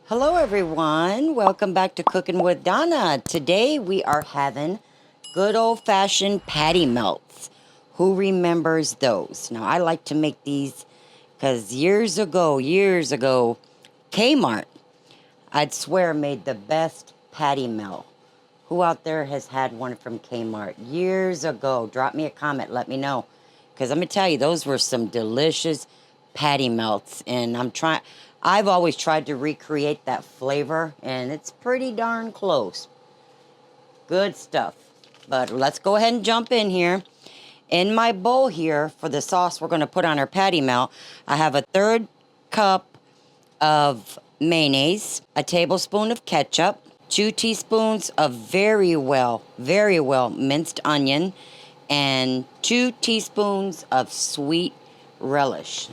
Hello everyone, welcome back to Cooking with Donna. Today we are having good old-fashioned patty melts. Who remembers those? Now I like to make these because years ago, Kmart, I'd swear made the best patty melt. Who out there has had one from Kmart years ago? Drop me a comment, let me know. Because I'm going to tell you, those were some delicious patty melts. And I've always tried to recreate that flavor, and it's pretty darn close. Good stuff. But let's go ahead and jump in here. In my bowl here, for the sauce we're going to put on our patty melt, I have a 1/3 cup of mayonnaise, a tablespoon of ketchup, 2 teaspoons of very well minced onion, and 2 teaspoons of sweet relish.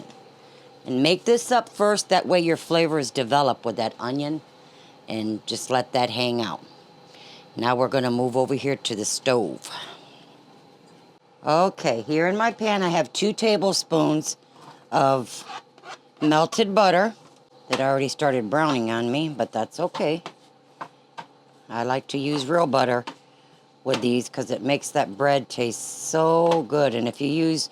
And make this up first, that way your flavors develop with that onion, and just let that hang out. Now we're going to move over here to the stove. Okay, here in my pan I have 2 tablespoons of melted butter that already started browning on me, but that's okay. I like to use real butter with these because it makes that bread taste so good. And if you use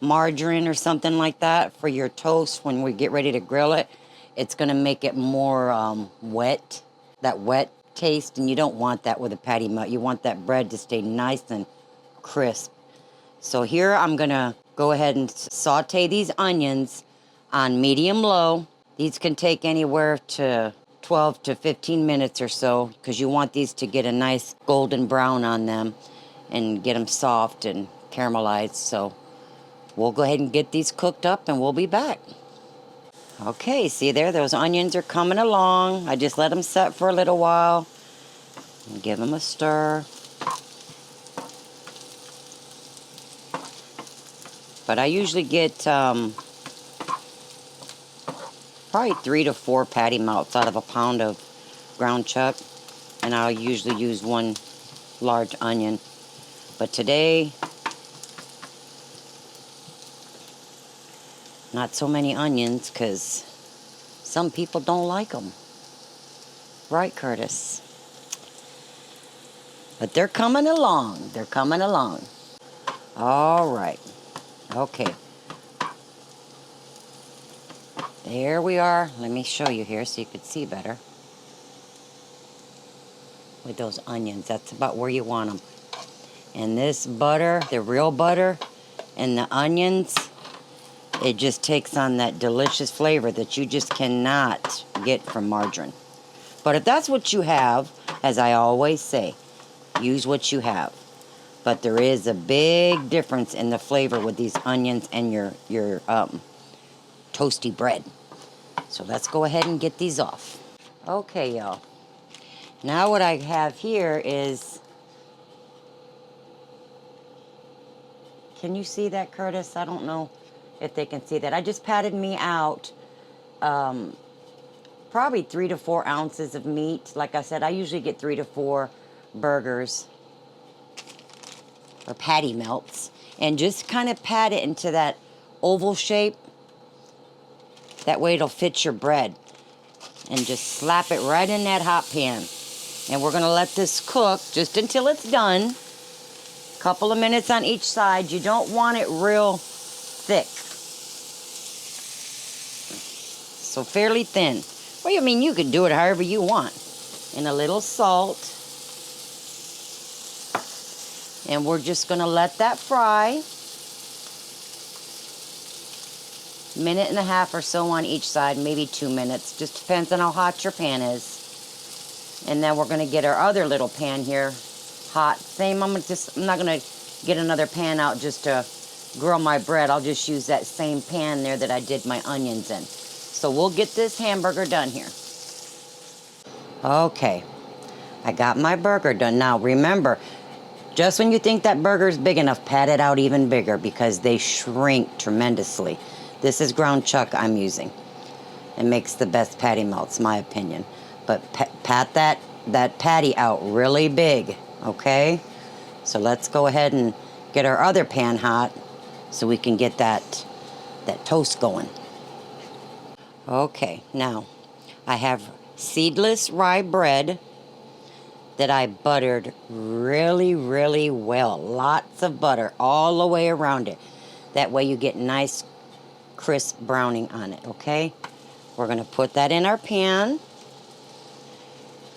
margarine or something like that for your toast when we get ready to grill it, it's going to make it more wet, that wet taste, and you don't want that with a patty melt. You want that bread to stay nice and crisp. So here I'm going to go ahead and saute these onions on medium-low. These can take anywhere to 12 to 15 minutes or so because you want these to get a nice golden brown on them and get them soft and caramelized. So we'll go ahead and get these cooked up and we'll be back. Okay, see there, those onions are coming along. I just let them set for a little while and give them a stir. But I usually get probably 3 to 4 patty melts out of a pound of ground chuck, and I'll usually use 1 large onion. But today, not so many onions because some people don't like them. Right, Curtis? But they're coming along. They're coming along. All right. Okay. There we are. Let me show you here so you could see better. With those onions, that's about where you want them. And this butter, the real butter, and the onions, it just takes on that delicious flavor that you just cannot get from margarine. But if that's what you have, as I always say, use what you have. But there is a big difference in the flavor with these onions and your toasty bread. So let's go ahead and get these off. Okay, y'all. Now what I have here is, can you see that, Curtis? I don't know if they can see that. I just patted me out probably 3 to 4 ounces of meat. Like I said, I usually get 3 to 4 burgers or patty melts, and just kind of pat it into that oval shape. That way it'll fit your bread. And just slap it right in that hot pan. And we're going to let this cook just until it's done. A couple of minutes on each side. You don't want it real thick. So fairly thin. Well, I mean, you can do it however you want. And a little salt. And we're just going to let that fry. Minute and a half or so on each side, maybe 2 minutes. Just depends on how hot your pan is. And then we're going to get our other little pan here hot. Same, I'm not going to get another pan out just to grill my bread. I'll just use that same pan there that I did my onions in. So we'll get this hamburger done here. Okay, I got my burger done. Now remember, just when you think that burger is big enough, pat it out even bigger because they shrink tremendously. This is ground chuck I'm using. It makes the best patty melts, my opinion. But pat that patty out really big, okay? So let's go ahead and get our other pan hot so we can get that toast going. Okay, now I have seedless rye bread that I buttered really, really well. Lots of butter all the way around it. That way you get nice crisp browning on it, okay? We're going to put that in our pan.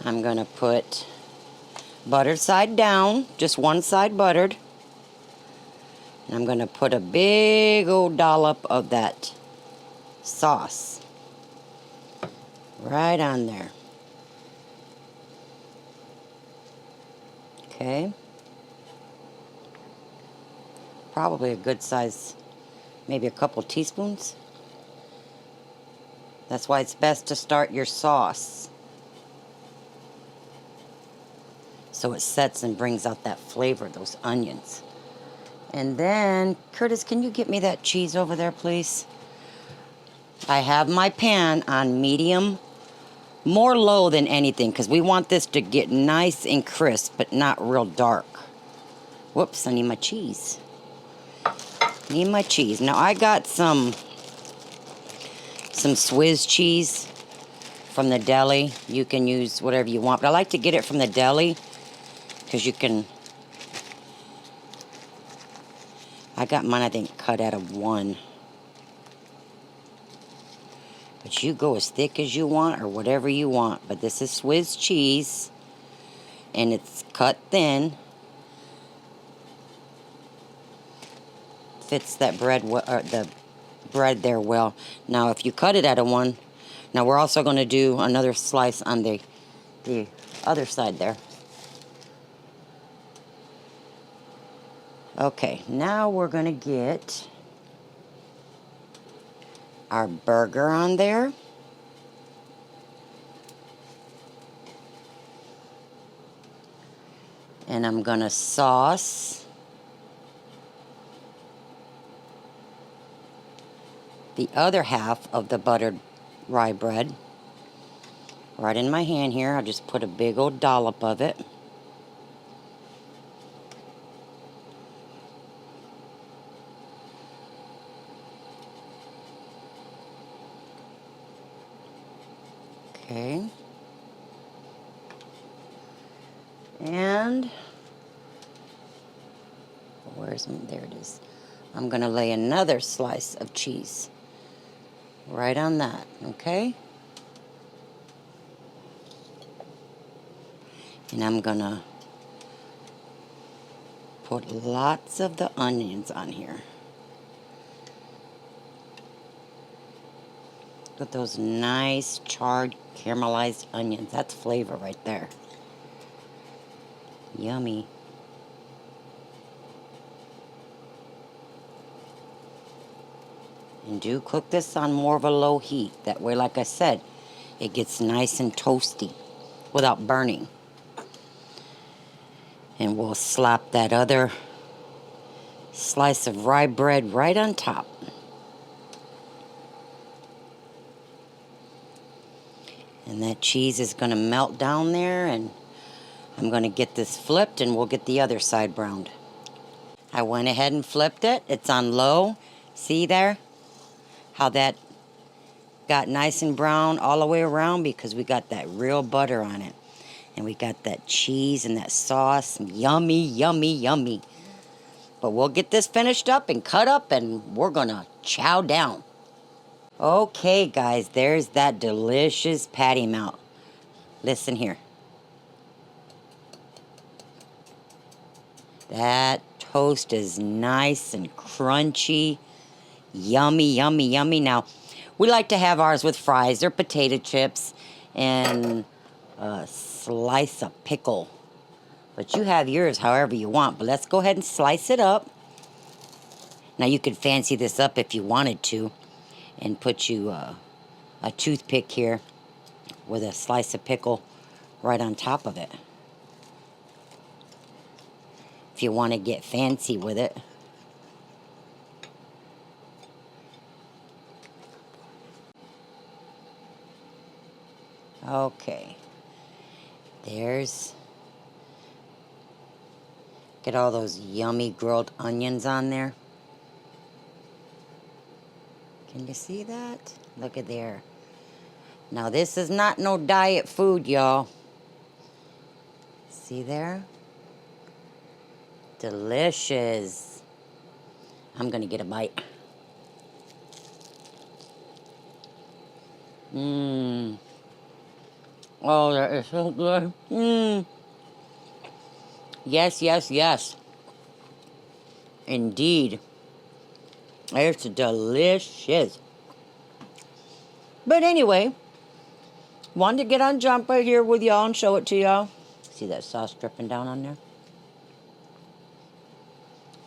I'm going to put buttered side down, just one side buttered. And I'm going to put a big old dollop of that sauce right on there. Okay. Probably a good size, maybe a couple teaspoons. That's why it's best to start your sauce, so it sets and brings out that flavor, those onions. And then, Curtis, can you get me that cheese over there, please? I have my pan on medium, more low than anything, because we want this to get nice and crisp, but not real dark. Whoops, I need my cheese. Need my cheese. Now, I got some Swiss cheese from the deli. You can use whatever you want, but I like to get it from the deli because you can... I got mine, I think, cut out of 1. But you go as thick as you want or whatever you want. But this is Swiss cheese, and it's cut thin. Fits that bread, the bread there well. Now, if you cut it out of 1, now we're also going to do another slice on the other side there. Okay, now we're going to get our burger on there. And I'm going to sauce the other half of the buttered rye bread right in my hand here. I'll just put a big old dollop of it. Okay. And there it is. I'm going to lay another slice of cheese right on that, okay? And I'm going to put lots of the onions on here. Look at those nice charred caramelized onions. That's flavor right there. Yummy. And do cook this on more of a low heat. That way, like I said, it gets nice and toasty without burning. And we'll slap that other slice of rye bread right on top. And that cheese is going to melt down there, and I'm going to get this flipped, and we'll get the other side browned. I went ahead and flipped it. It's on low. See there? How that got nice and brown all the way around, because we got that real butter on it. And we got that cheese and that sauce. Yummy, yummy, yummy. But we'll get this finished up and cut up, and we're going to chow down. Okay, guys, there's that delicious patty melt. Listen here. That toast is nice and crunchy. Yummy, yummy, yummy. Now, we like to have ours with fries or potato chips and a slice of pickle. But you have yours however you want. But let's go ahead and slice it up. Now, you could fancy this up if you wanted to and put you a toothpick here with a slice of pickle right on top of it, if you want to get fancy with it. Okay. There's... Get all those yummy grilled onions on there. Can you see that? Look at there. Now this is not no diet food, y'all. See there? Delicious. I'm gonna get a bite. Mmm. Oh, that is so good. Mmm. Yes, yes, yes. Indeed. It's delicious. But anyway, wanted to get on jump right here with y'all and show it to y'all. See that sauce dripping down on there?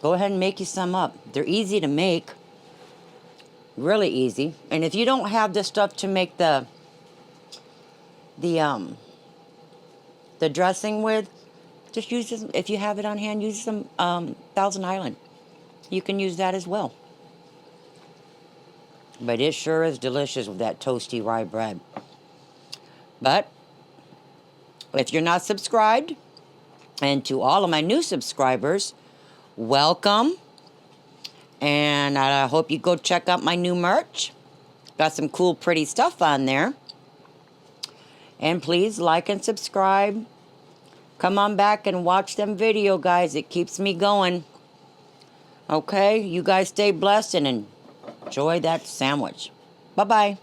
Go ahead and make you some up. They're easy to make. Really easy. And if you don't have the stuff to make the dressing with, just use this. If you have it on hand, use some Thousand Island. You can use that as well. But it sure is delicious with that toasty rye bread. But if you're not subscribed, and to all of my new subscribers, welcome. And I hope you go check out my new merch. Got some cool, pretty stuff on there. And please like and subscribe. Come on back and watch them video, guys. It keeps me going. Okay, you guys stay blessed and enjoy that sandwich. Bye-bye.